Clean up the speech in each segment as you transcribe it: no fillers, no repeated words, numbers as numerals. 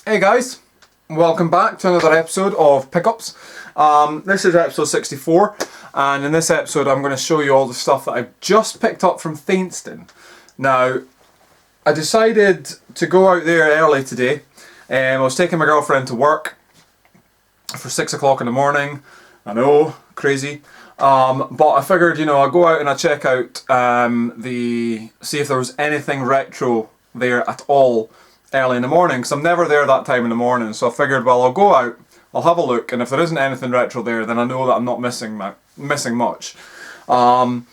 Hey guys, welcome back to another episode of Pickups. This is episode 64, and in this episode I'm going to show you all the stuff that I've just picked up from Thainston. Now, I decided to go out there early today. I was taking my girlfriend to work for 6 o'clock in the morning. I know, crazy. But I figured, I'll go out and I'll check out see if there was anything retro there at all early in the morning, because I'm never there that time in the morning. So I figured, well, I'll go out, I'll have a look, and if there isn't anything retro there, then I know that I'm not missing much. But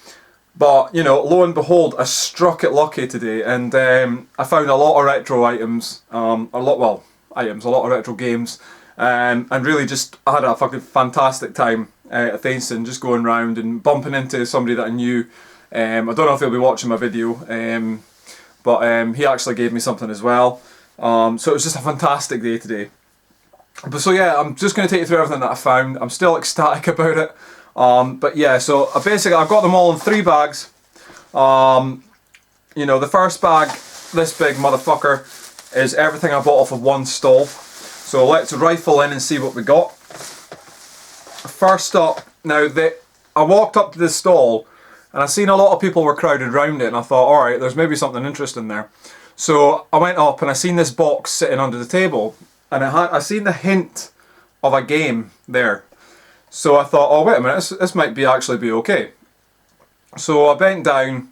lo and behold, I struck it lucky today, and I found a lot of retro items, a lot of retro games, and really just I had a fucking fantastic time at Thainston, just going around and bumping into somebody that I knew. I don't know if he'll be watching my video, but he actually gave me something as well. So it was just a fantastic day today. But so yeah, I'm just going to take you through everything that I found. I'm still ecstatic about it. But yeah, so basically I've got them all in 3 bags. The first bag, this big motherfucker, is everything I bought off of one stall. So let's rifle in and see what we got. First up, I walked up to this stall and I seen a lot of people were crowded around it, and I thought, alright, there's maybe something interesting there. So I went up and I seen this box sitting under the table, and I seen the hint of a game there. So I thought, oh wait a minute, this might actually be okay. So I bent down,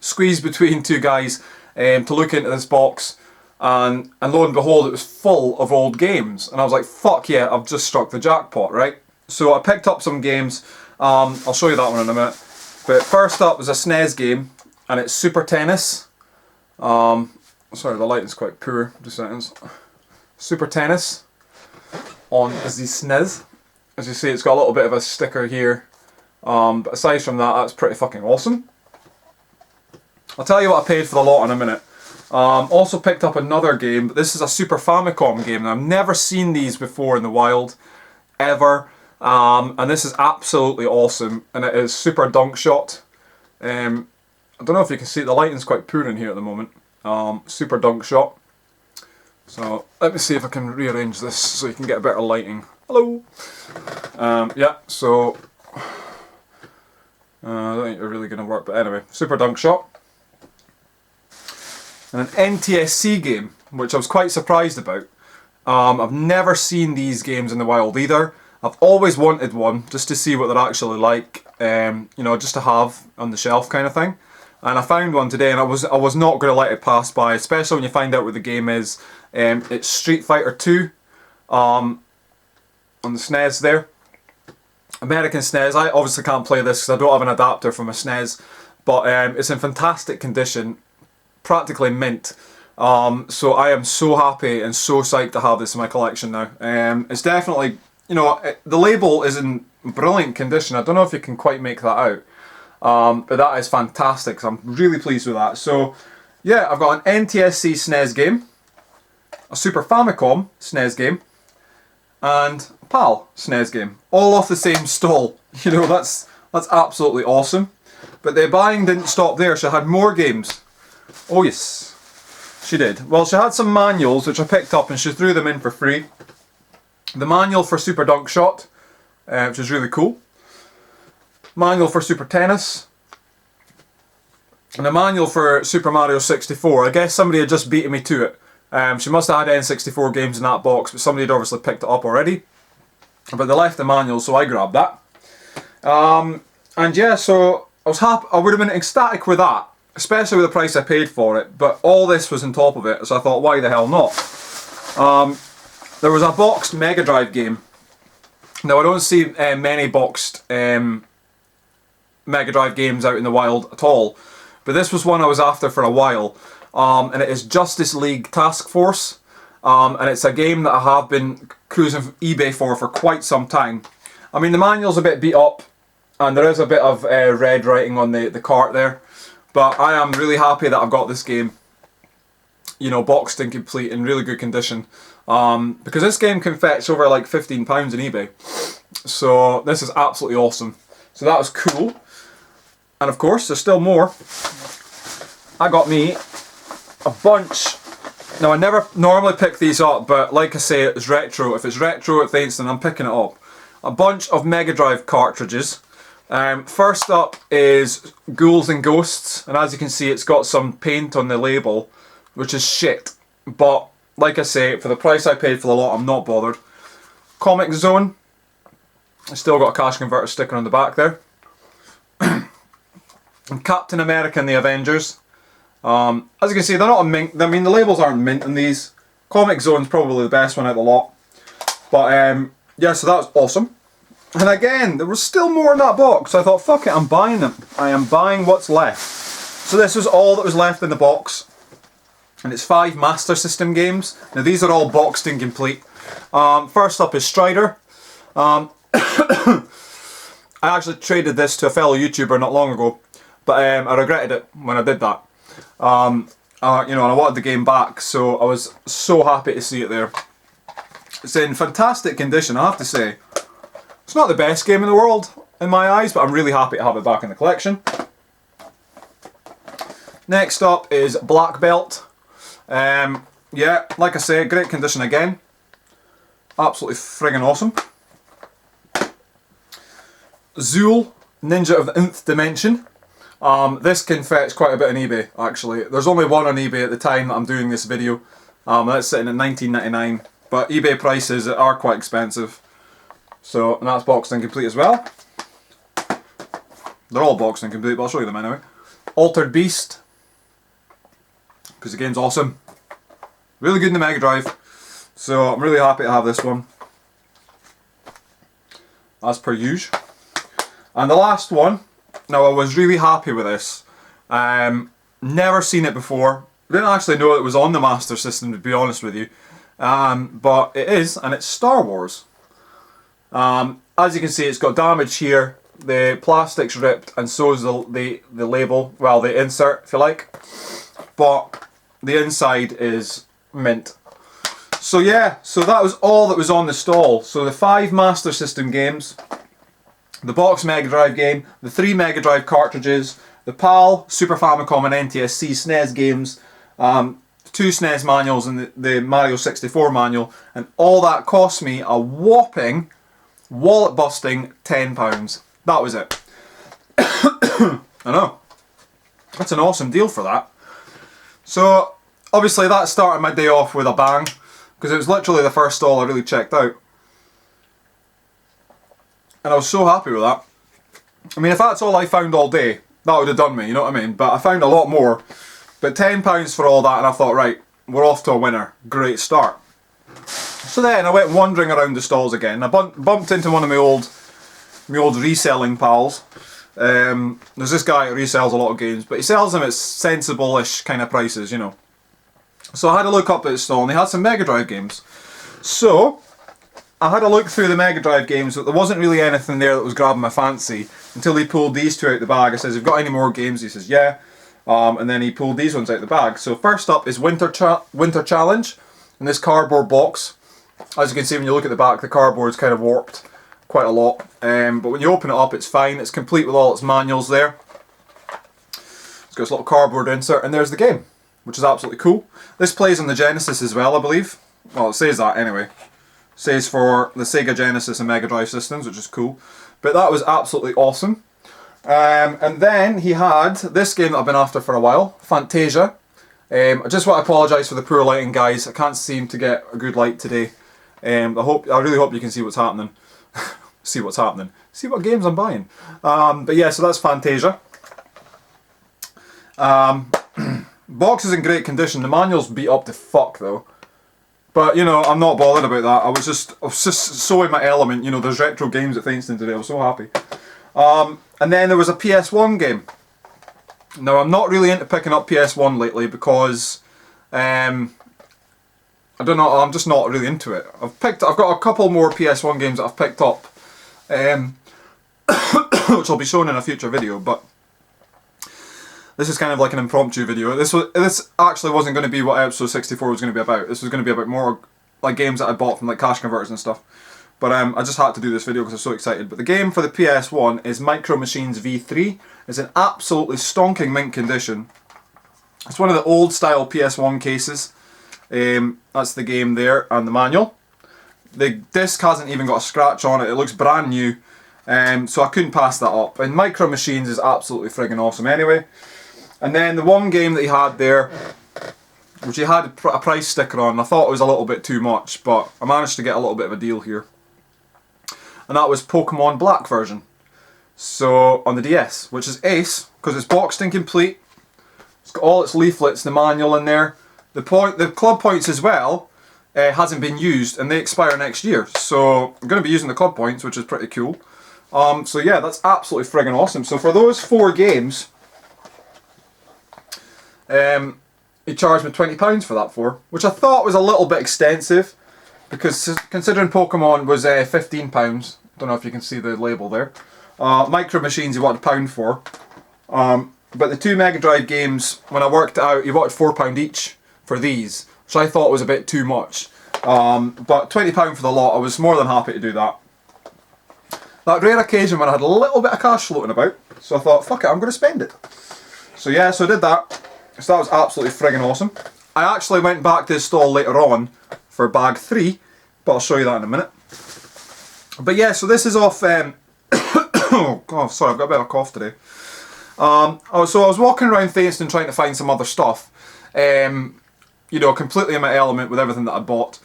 squeezed between 2 guys to look into this box, and lo and behold, it was full of old games. And I was like, fuck yeah, I've just struck the jackpot, right? So I picked up some games. I'll show you that one in a minute. But first up was a SNES game, and it's Super Tennis. Sorry, the lighting's quite poor. Just seconds. Super Tennis on the SNES. As you see, it's got a little bit of a sticker here. But aside from that, that's pretty fucking awesome. I'll tell you what I paid for the lot in a minute. Also picked up another game, but this is a Super Famicom game. Now, I've never seen these before in the wild, ever. And this is absolutely awesome, and it is Super Dunk Shot. I don't know if you can see, the lighting's quite poor in here at the moment. Super Dunk Shot. So let me see if I can rearrange this so you can get a better lighting. Hello! Yeah, so I don't think they're really going to work, but anyway, Super Dunk Shot. And an NTSC game, which I was quite surprised about. I've never seen these games in the wild either. I've always wanted one, just to see what they're actually like, just to have on the shelf kind of thing. And I found one today, and I was not going to let it pass by, especially when you find out what the game is. It's Street Fighter 2 on the SNES there. American SNES. I obviously can't play this because I don't have an adapter for my SNES, but it's in fantastic condition, practically mint. So I am so happy and so psyched to have this in my collection now. It's definitely, the label is in brilliant condition. I don't know if you can quite make that out. But that is fantastic, so I'm really pleased with that. So yeah, I've got an NTSC SNES game, a Super Famicom SNES game, and a PAL SNES game, all off the same stall. That's absolutely awesome. But the buying didn't stop there. She had more games. Oh yes, she did. Well, she had some manuals which I picked up, and she threw them in for free. The manual for Super Dunk Shot, which is really cool. Manual for Super Tennis, and a manual for Super Mario 64. I guess somebody had just beaten me to it. She must have had N64 games in that box, but somebody had obviously picked it up already. But they left the manual, so I grabbed that. And yeah, so I was happy. I would have been ecstatic with that, especially with the price I paid for it. But all this was on top of it, so I thought, why the hell not? There was a boxed Mega Drive game. Now, I don't see many boxed Mega Drive games out in the wild at all, but this was one I was after for a while, and it is Justice League Task Force, and it's a game that I have been cruising eBay for quite some time. I mean, the manual's a bit beat up, and there is a bit of red writing on the cart there, but I am really happy that I've got this game, boxed and complete in really good condition, because this game can fetch over like £15 on eBay, so this is absolutely awesome. So that was cool. And of course, there's still more. I got me a bunch Now I never normally pick these up, but like I say, it's retro. If it's retro at Thainstone, I'm picking it up. A bunch of Mega Drive cartridges. First up is Ghouls and Ghosts, and as you can see it's got some paint on the label, which is shit. But like I say, for the price I paid for the lot, I'm not bothered. Comic Zone. I still got a cash converter sticker on the back there. And Captain America and the Avengers. As you can see, they're not a mint. I mean, the labels aren't mint on these. Comic Zone's probably the best one out of the lot. But yeah, so that was awesome. And again, there was still more in that box. So I thought, fuck it, I'm buying them. I am buying what's left. So this was all that was left in the box. And it's 5 Master System games. Now these are all boxed and complete. First up is Strider. I actually traded this to a fellow YouTuber not long ago, but I regretted it when I did that. You know, and I wanted the game back, so I was so happy to see it there. It's in fantastic condition, I have to say. It's not the best game in the world in my eyes, but I'm really happy to have it back in the collection. Next up is Black Belt. Yeah, like I say, great condition again. Absolutely friggin' awesome. Zool, Ninja of the Nth Dimension. This can fetch quite a bit on eBay, actually. There's only one on eBay at the time that I'm doing this video. That's sitting at $19.99, but eBay prices are quite expensive. So, and that's boxed and complete as well. They're all boxed and complete, but I'll show you them anyway. Altered Beast, because the game's awesome. Really good in the Mega Drive. So I'm really happy to have this one. As per usual. And the last one, now I was really happy with this. Never seen it before. Didn't actually know it was on the Master System, to be honest with you. But it is, and it's Star Wars. As you can see, it's got damage here. The plastic's ripped, and so is the label. Well, the insert, if you like. But the inside is mint. So yeah, so that was all that was on the stall. So the 5 Master System games, the box Mega Drive game, the 3 Mega Drive cartridges, the PAL, Super Famicom and NTSC SNES games, 2 SNES manuals and the Mario 64 manual, and all that cost me a whopping, wallet busting £10. That was it. I know. That's an awesome deal for that. So obviously that started my day off with a bang, because it was literally the first stall I really checked out. And I was so happy with that. I mean, if that's all I found all day, that would have done me, you know what I mean? But I found a lot more. But £10 for all that, and I thought, right, we're off to a winner. Great start. So then I went wandering around the stalls again. I bumped into one of my old reselling pals. There's this guy who resells a lot of games, but he sells them at sensible-ish kind of prices, you know. So I had a look up at his stall, and he had some Mega Drive games. So I had a look through the Mega Drive games, but there wasn't really anything there that was grabbing my fancy until he pulled these 2 out the bag. I says, "Have you got any more games?" He says, "Yeah." And then he pulled these ones out the bag. So first up is Winter Challenge in this cardboard box. As you can see when you look at the back, the cardboard's kind of warped quite a lot. But when you open it up, it's fine. It's complete with all its manuals there. It's got this little cardboard insert, and there's the game, which is absolutely cool. This plays on the Genesis as well, I believe. Well, it says that anyway. It says for the Sega Genesis and Mega Drive systems, which is cool. But that was absolutely awesome. And then he had this game that I've been after for a while, Fantasia. I just want to apologise for the poor lighting, guys. I can't seem to get a good light today. I really hope you can see what's happening. See what's happening. See what games I'm buying. But yeah, so that's Fantasia. Box is in great condition. The manual's beat up to fuck though. But you know, I'm not bothered about that. I was just so in my element. You know, there's retro games at Thainstone today. I was so happy. And then there was a PS1 game. Now I'm not really into picking up PS1 lately because I don't know. I'm just not really into it. I've got a couple more PS1 games that I've picked up, which I'll be showing in a future video. But this is kind of like an impromptu video. This actually wasn't going to be what episode 64 was going to be about. This was going to be about more like games that I bought from like cash converters and stuff. But I just had to do this video because I'm so excited. But the game for the PS1 is Micro Machines V3. It's in absolutely stonking mint condition. It's one of the old style PS1 cases. That's the game there and the manual. The disc hasn't even got a scratch on it. It looks brand new. So I couldn't pass that up. And Micro Machines is absolutely friggin' awesome anyway. And then the one game that he had there, which he had a price sticker on, I thought it was a little bit too much, but I managed to get a little bit of a deal here. And that was Pokemon Black version. So on the DS, which is ace, because it's boxed and complete. It's got all its leaflets, the manual in there. The club points as well hasn't been used, and they expire next year. So I'm going to be using the club points, which is pretty cool. So yeah, that's absolutely friggin' awesome. So for those 4 games, he charged me £20 for that for, which I thought was a little bit extensive, because considering Pokemon was £15. Don't know if you can see the label there. Micro Machines he wanted £1 for. But the 2 Mega Drive games, when I worked it out, he wanted £4 each for these, which I thought was a bit too much. But £20 for the lot, I was more than happy to do that. That rare occasion when I had a little bit of cash floating about, so I thought, fuck it, I'm going to spend it. So yeah, so I did that. So that was absolutely friggin' awesome. I actually went back to the stall later on for bag 3, but I'll show you that in a minute. But yeah, so this is off... oh god, sorry, I've got a bit of a cough today. So I was walking around Thayston trying to find some other stuff. You know, completely in my element with everything that I bought.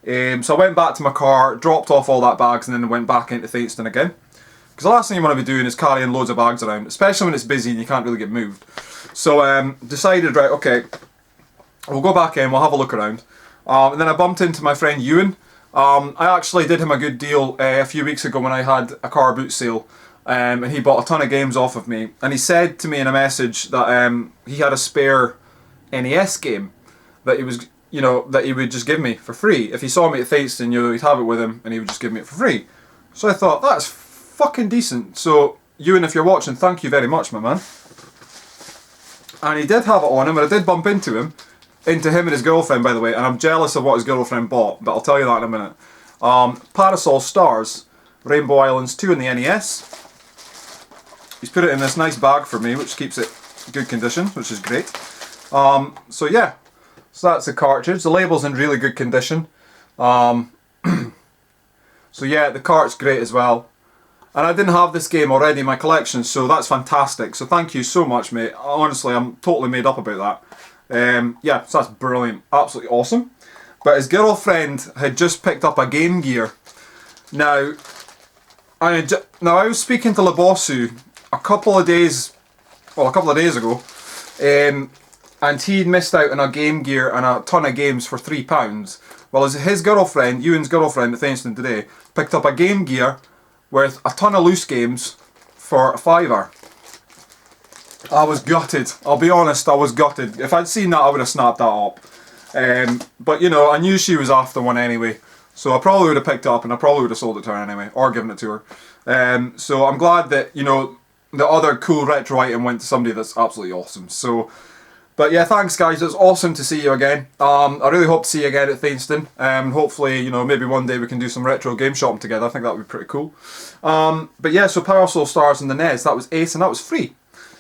So I went back to my car, dropped off all that bags, and then went back into Thayston again. Because the last thing you want to be doing is carrying loads of bags around, especially when it's busy and you can't really get moved. So decided, right, okay, we'll go back in, we'll have a look around. And then I bumped into my friend Ewan. I actually did him a good deal a few weeks ago when I had a car boot sale. And he bought a ton of games off of me. And he said to me in a message that he had a spare NES game that he was, you know, that he would just give me for free. If he saw me at Thayston, you know, he'd have it with him and he would just give me it for free. So I thought, that's fucking decent. So Ewan, if you're watching, thank you very much, my man. And he did have it on him, and I did bump into him and his girlfriend, by the way, and I'm jealous of what his girlfriend bought, but I'll tell you that in a minute. Parasol Stars, Rainbow Islands 2 in the NES. He's put it in this nice bag for me, which keeps it in good condition, which is great. So yeah, so that's the cartridge. The label's in really good condition. So yeah, the cart's great as well. And I didn't have this game already in my collection, so that's fantastic. So thank you so much, mate. Honestly, I'm totally made up about that. Yeah, so that's brilliant. Absolutely awesome. But his girlfriend had just picked up a Game Gear. Now I was speaking to Labosu a couple of days ago, and he'd missed out on a Game Gear and a ton of games for £3. Well, his girlfriend, Ewan's girlfriend at Thayston today, picked up a Game Gear with a ton of loose games for a £5. I was gutted. I'll be honest, I was gutted. If I'd seen that, I would have snapped that up. But you know, I knew she was after one anyway, so I probably would have picked it up and I probably would have sold it to her anyway, or given it to her. So I'm glad that, you know, the other cool retro item went to somebody that's absolutely awesome. So, but yeah, thanks guys, it's awesome to see you again. I really hope to see you again at Thayston. Hopefully, you know, maybe one day we can do some retro game shopping together. I think that would be pretty cool. But yeah, so Parasol Stars in the NES, that was ace and that was free.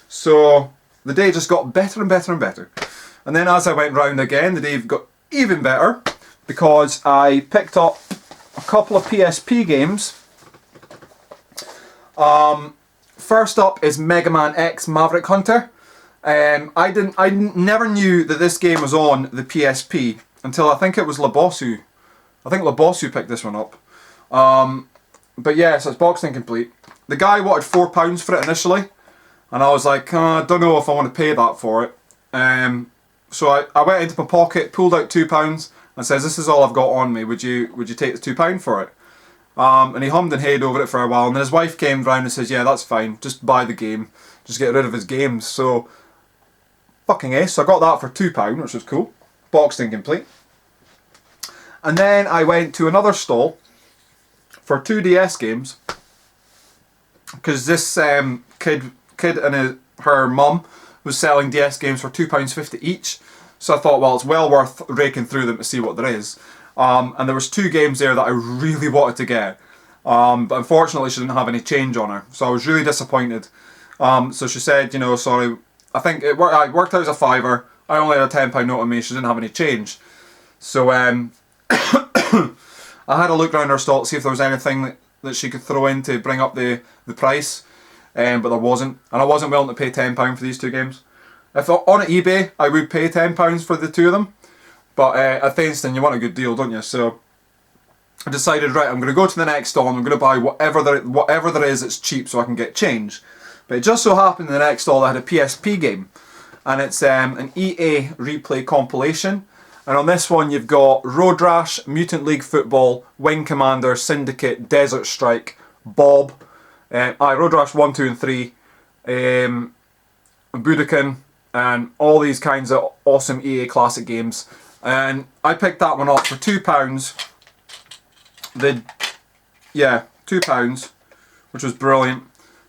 So the day just got better and better and better. And then as I went round again, the day got even better because I picked up a couple of PSP games. First up is Mega Man X Maverick Hunter. I never knew that this game was on the PSP until I think it was Labosu. I think Labosu picked this one up. But yeah, so it's boxed and complete. The guy wanted £4 for it initially, and I was like, I don't know if I want to pay that for it. So I went into my pocket, pulled out £2, and says, "This is all I've got on me. Would you take the £2 for it?" And he hummed and hawed over it for a while, and then his wife came round and says, "Yeah, that's fine. Just buy the game. Just get rid of his games." So fucking ace. So I got that for £2, which was cool. Boxed and complete. And then I went to another stall for 2 DS games, because this kid and her mum was selling DS games for £2.50 each. So I thought, well, it's well worth raking through them to see what there is. And there was 2 games there that I really wanted to get. But unfortunately she didn't have any change on her. So I was really disappointed. So she said, you know, sorry, I think I worked out as a £5. I only had a £10 note on me, she didn't have any change. So I had a look around her stall to see if there was anything that she could throw in to bring up the price, but there wasn't, and I wasn't willing to pay £10 for these two games. If on eBay I would pay £10 for the two of them, but at Thainston you want a good deal, don't you? So I decided, right, I'm going to go to the next stall and I'm going to buy whatever there is that's cheap so I can get change. But it just so happened the next stall I had a PSP game, and it's an EA replay compilation. And on this one you've got Road Rash, Mutant League Football, Wing Commander, Syndicate, Desert Strike, Bob, Road Rash 1, 2 and 3, Budokan, and all these kinds of awesome EA classic games. And I picked that one up for £2. £2, which was brilliant.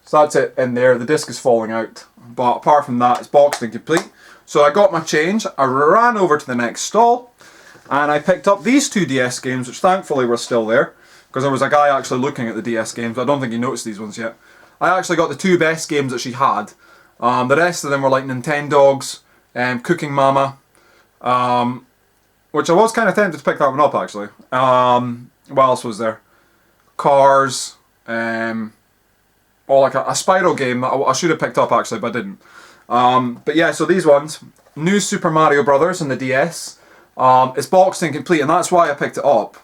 So that's it in there. The disc is falling out, but apart from that, it's boxed and complete. So I got my change, I ran over to the next stall, and I picked up these two DS games, which thankfully were still there, because there was a guy actually looking at the DS games. I don't think he noticed these ones yet. I actually got the two best games that she had. The rest of them were like Nintendogs, Cooking Mama, which I was kind of tempted to pick that one up actually. What else was there? Cars, or like a Spyro game that I should have picked up actually, but I didn't. But yeah, so these ones, New Super Mario Brothers on the DS, it's boxed and complete, and that's why I picked it up.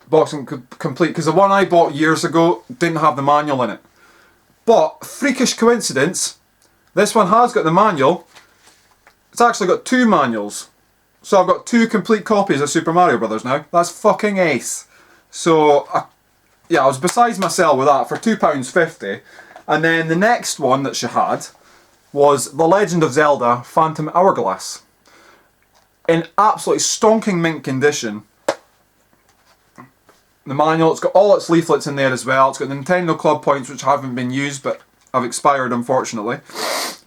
Boxed and complete, because the one I bought years ago didn't have the manual in it. But, freakish coincidence, this one has got the manual. It's actually got two manuals. So I've got two complete copies of Super Mario Brothers now. That's fucking ace. So, yeah, I was besides myself with that for £2.50. And then the next one that she had was The Legend of Zelda Phantom Hourglass. In absolutely stonking mint condition. The manual, it's got all its leaflets in there as well. It's got Nintendo Club points which haven't been used but have expired unfortunately.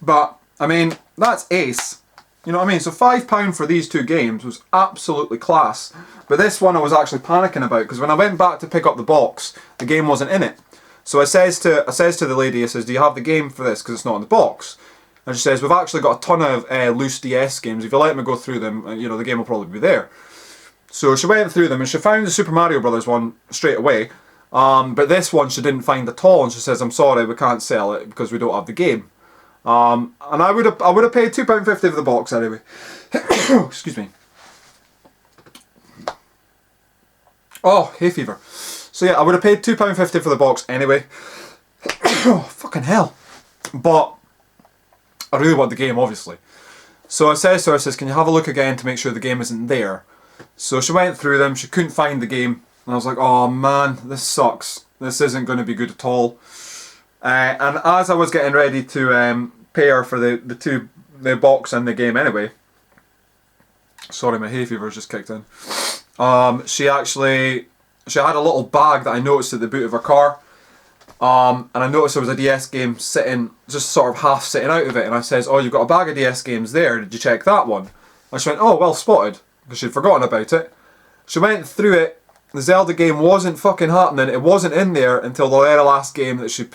But, I mean, that's ace. You know what I mean? So £5 for these two games was absolutely class. But this one I was actually panicking about, because when I went back to pick up the box, the game wasn't in it. So I says to the lady, I says, do you have the game for this? Because it's not in the box. And she says, we've actually got a ton of loose DS games. If you let me go through them, you know, the game will probably be there. So she went through them and she found the Super Mario Brothers one straight away. But this one she didn't find at all, and she says, I'm sorry, we can't sell it because we don't have the game. And I would have paid £2.50 for the box anyway. Excuse me. Oh, hay fever. So yeah, I would have paid £2.50 for the box anyway. Oh, fucking hell. But I really want the game, obviously. So I says to her, I says, can you have a look again to make sure the game isn't there? So she went through them, she couldn't find the game. And I was like, oh man, this sucks. This isn't going to be good at all. And as I was getting ready to pay her for the box and the game anyway. Sorry, my hay fever's just kicked in. She had a little bag that I noticed at the boot of her car. And I noticed there was a DS game sitting, just sort of half sitting out of it. And I says, oh, you've got a bag of DS games there, did you check that one? And she went, oh, well spotted, because she'd forgotten about it. She went through it, the Zelda game wasn't fucking happening, it wasn't in there until the very last game that she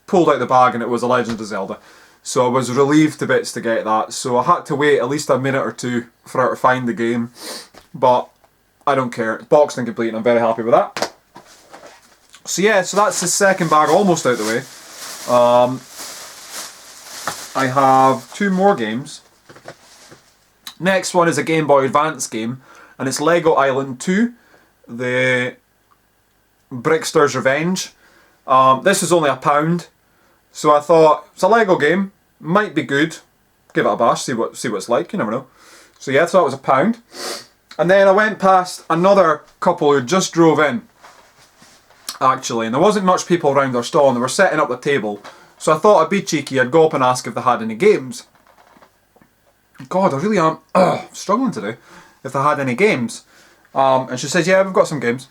pulled out the bag, and it was The Legend of Zelda. So I was relieved to bits to get that, so I had to wait at least a minute or two for her to find the game. But I don't care, it's boxed and complete and I'm very happy with that. So yeah, so that's the second bag almost out the way. I have two more games. Next one is a Game Boy Advance game, and it's Lego Island 2, the Brickster's Revenge. This was only £1, so I thought, it's a Lego game, might be good, give it a bash, see what it's like, you never know. So yeah, so that was £1. And then I went past another couple who just drove in, actually, and there wasn't much people around their stall, and they were setting up the table. So I thought I'd be cheeky, I'd go up and ask if they had any games. God, I really am struggling today. If they had any games. And she says, yeah, we've got some games.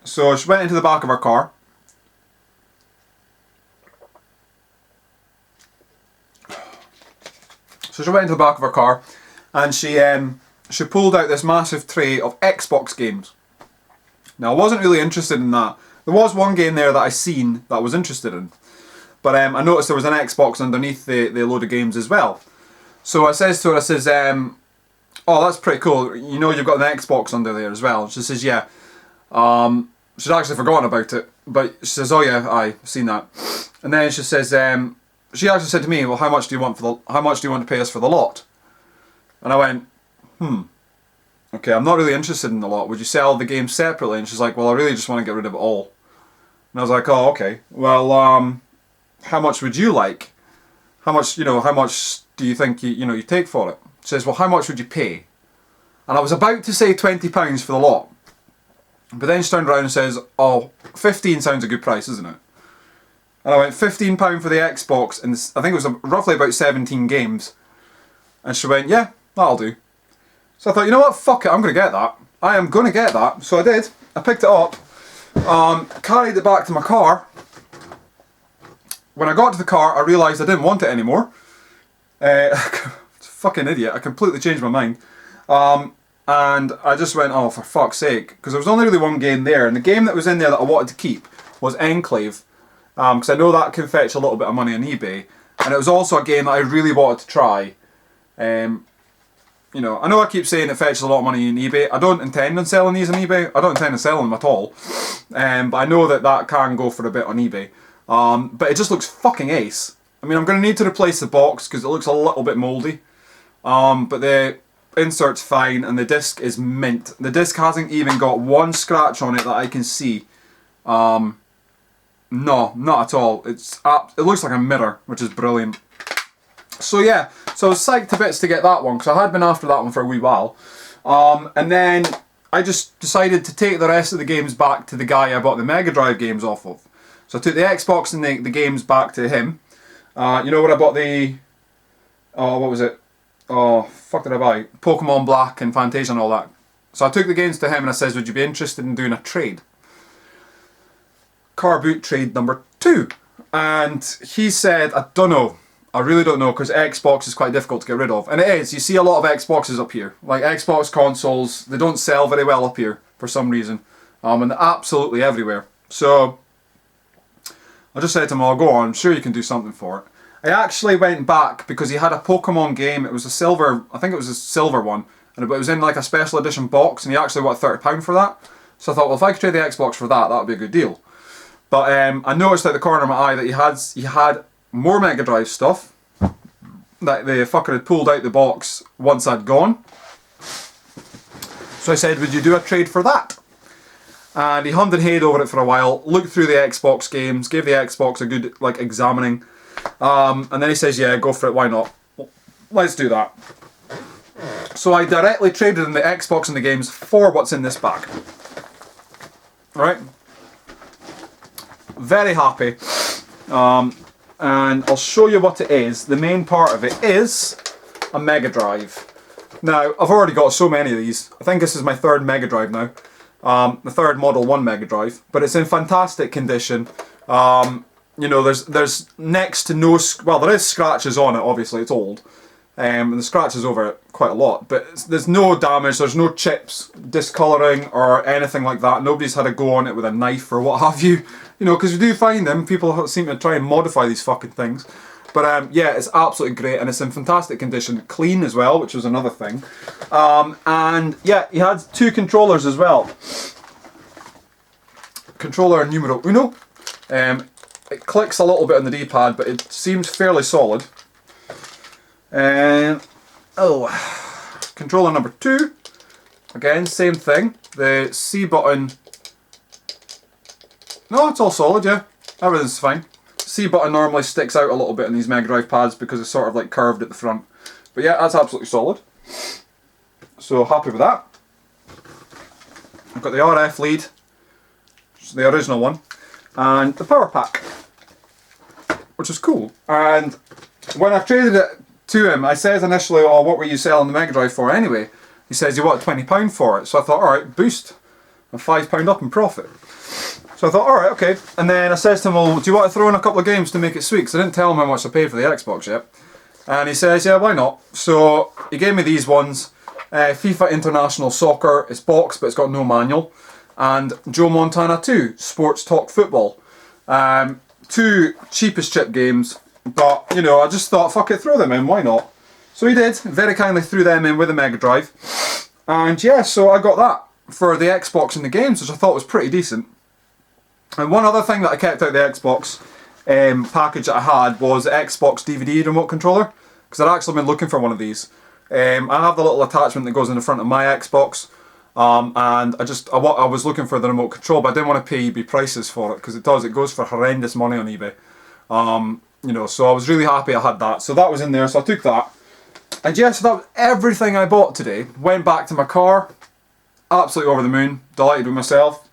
So she went into the back of her car. So she went into the back of her car, and she pulled out this massive tray of Xbox games. Now I wasn't really interested in that. There was one game there that I seen that I was interested in. But I noticed there was an Xbox underneath the load of games as well. So I says to her, I says, oh, that's pretty cool. You know, you've got an Xbox under there as well. She says, yeah. She's actually forgotten about it, but she says, oh yeah, I've seen that. And then she says, she actually said to me, well, how much do you want to pay us for the lot? And I went, okay, I'm not really interested in the lot. Would you sell the game separately? And she's like, well, I really just want to get rid of it all. And I was like, oh, okay. Well, how much would you like? How much do you think you take for it? She says, well, how much would you pay? And I was about to say £20 for the lot. But then she turned around and says, oh, 15 sounds a good price, isn't it? And I went, £15 for the Xbox, and I think it was roughly about 17 games. And she went, yeah, that'll do. So I thought, you know what, fuck it, I'm going to get that. I am going to get that. So I did. I picked it up, carried it back to my car. When I got to the car, I realised I didn't want it anymore. Fucking idiot, I completely changed my mind. And I just went, oh, for fuck's sake. Because there was only really one game there, and the game that was in there that I wanted to keep was Enclave. Because I know that can fetch a little bit of money on eBay. And it was also a game that I really wanted to try. You know, I know I keep saying it fetches a lot of money on eBay. I don't intend on selling these on eBay. I don't intend on selling them at all. But I know that can go for a bit on eBay. But it just looks fucking ace. I mean, I'm going to need to replace the box because it looks a little bit mouldy. But the insert's fine and the disc is mint. The disc hasn't even got one scratch on it that I can see. No, not at all. It looks like a mirror, which is brilliant. So yeah, so I was psyched to bits to get that one because I had been after that one for a wee while. And then I just decided to take the rest of the games back to the guy I bought the Mega Drive games off of. So I took the Xbox and the games back to him. You know what I bought what was it? Oh, fuck did I buy? Pokemon Black and Fantasia and all that. So I took the games to him and I says, would you be interested in doing a trade? Car boot trade number 2. And he said, I don't know. I really don't know because Xbox is quite difficult to get rid of. And it is. You see a lot of Xboxes up here. Like Xbox consoles, they don't sell very well up here for some reason. And they're absolutely everywhere. So I just said to him, I'll go on. I'm sure you can do something for it. I actually went back because he had a Pokemon game. It was a silver, I think it was a silver one. And it was in like a special edition box and he actually wanted £30 for that. So I thought, well, if I could trade the Xbox for that, that would be a good deal. But I noticed at the corner of my eye that he had more Mega Drive stuff that the fucker had pulled out the box once I'd gone. So I said, would you do a trade for that? And he hummed and hayed over it for a while, looked through the Xbox games, gave the Xbox a good examining. And then he says, yeah, go for it, why not? Well, let's do that. So I directly traded in the Xbox and the games for what's in this bag. Right? Very happy. And I'll show you what it is. The main part of it is a Mega Drive. Now, I've already got so many of these. I think this is my 3rd Mega Drive now. The 3rd Model 1 Mega Drive. But it's in fantastic condition. You know, there's next to no... Well, there is scratches on it, obviously, it's old. And the scratches over it quite a lot. But there's no damage, there's no chips, discolouring, or anything like that. Nobody's had a go on it with a knife or what have you. You know, because you do find them, people seem to try and modify these fucking things. But yeah, it's absolutely great, and it's in fantastic condition. Clean as well, which was another thing. And yeah, he had 2 controllers as well. Controller numero uno. It clicks a little bit on the D-pad, but it seems fairly solid. Controller number 2. Again, same thing. The C button. No, it's all solid, yeah. Everything's fine. C button normally sticks out a little bit on these Mega Drive pads because it's sort of like curved at the front. But yeah, that's absolutely solid. So happy with that. I've got the RF lead, which is the original one, and the power pack, which is cool. And when I traded it to him, I said initially, oh, what were you selling the Mega Drive for anyway? He says, you want £20 for it. So I thought, alright, boost. I'm £5 up in profit. So I thought, alright, okay. And then I says to him, well, do you want to throw in a couple of games to make it sweet? Because I didn't tell him how much I paid for the Xbox yet. And he says, yeah, why not? So he gave me these ones. FIFA International Soccer, it's boxed, but it's got no manual. And Joe Montana 2, Sports Talk Football. 2 cheapest chip games. But, you know, I just thought, fuck it, throw them in, why not? So he did, very kindly threw them in with a Mega Drive. And yeah, so I got that for the Xbox and the games, which I thought was pretty decent. And one other thing that I kept out of the Xbox package that I had was the Xbox DVD remote controller, because I'd actually been looking for one of these. I have the little attachment that goes in the front of my Xbox, and I was looking for the remote control, but I didn't want to pay eBay prices for it, because it goes for horrendous money on eBay. You know, so I was really happy I had that. So that was in there, so I took that. And yes, that was everything I bought today. Went back to my car, absolutely over the moon, delighted with myself,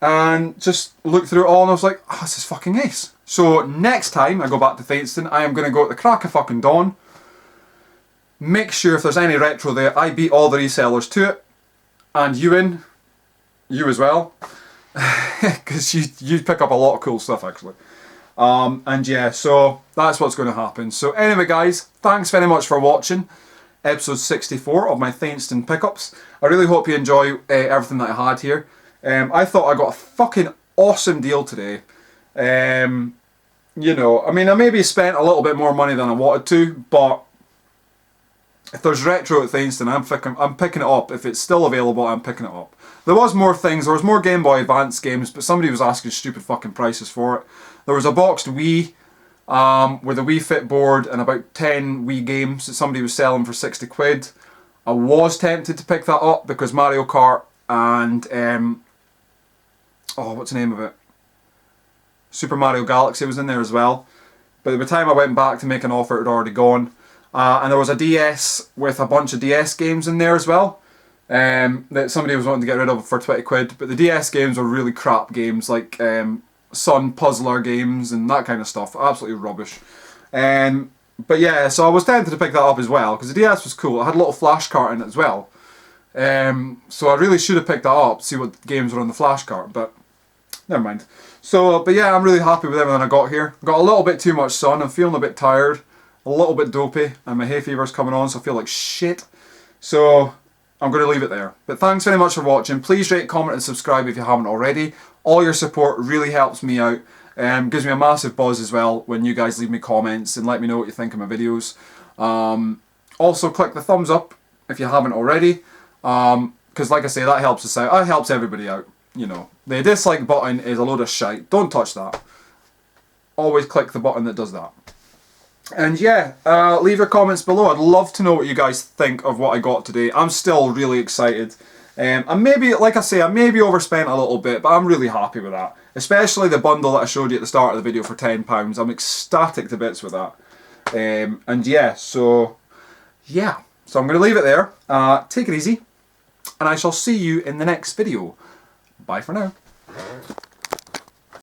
and just looked through it all and I was like, oh, this is fucking ace. So next time I go back to Thainstone, I am going to go at the crack of fucking dawn, make sure if there's any retro there, I beat all the resellers to it, and you as well, because you pick up a lot of cool stuff actually. And yeah, so that's what's going to happen. So anyway guys, thanks very much for watching episode 64 of my Thainstone pickups. I really hope you enjoy everything that I had here. I thought I got a fucking awesome deal today. You know, I mean, I maybe spent a little bit more money than I wanted to, but if there's retro at Thainstone, I'm picking it up. If it's still available, I'm picking it up. There was more things. There was more Game Boy Advance games, but somebody was asking stupid fucking prices for it. There was a boxed Wii with a Wii Fit board and about 10 Wii games that somebody was selling for 60 quid. I was tempted to pick that up because Mario Kart and oh, what's the name of it? Super Mario Galaxy was in there as well. But by the time I went back to make an offer, it had already gone. And there was a DS with a bunch of DS games in there as well. That somebody was wanting to get rid of for 20 quid. But the DS games were really crap games, like Sun Puzzler games and that kind of stuff. Absolutely rubbish. But yeah, so I was tempted to pick that up as well, because the DS was cool. It had a little flash cart in it as well. So I really should have picked that up, see what games were on the flash cart, but never mind. So, but yeah, I'm really happy with everything I got here. Got a little bit too much sun, I'm feeling a bit tired, a little bit dopey, and my hay fever's coming on, so I feel like shit. So, I'm going to leave it there. But thanks very much for watching. Please rate, comment and subscribe if you haven't already. All your support really helps me out. Gives me a massive buzz as well when you guys leave me comments and let me know what you think of my videos. Also click the thumbs up if you haven't already. Because like I say, that helps us out. That helps everybody out. You know, the dislike button is a load of shite. Don't touch that. Always click the button that does that. And yeah, leave your comments below. I'd love to know what you guys think of what I got today. I'm still really excited. And maybe, like I say, I maybe overspent a little bit, but I'm really happy with that. Especially the bundle that I showed you at the start of the video for £10. I'm ecstatic to bits with that. And yeah, so I'm going to leave it there. Take it easy. And I shall see you in the next video. Bye for now.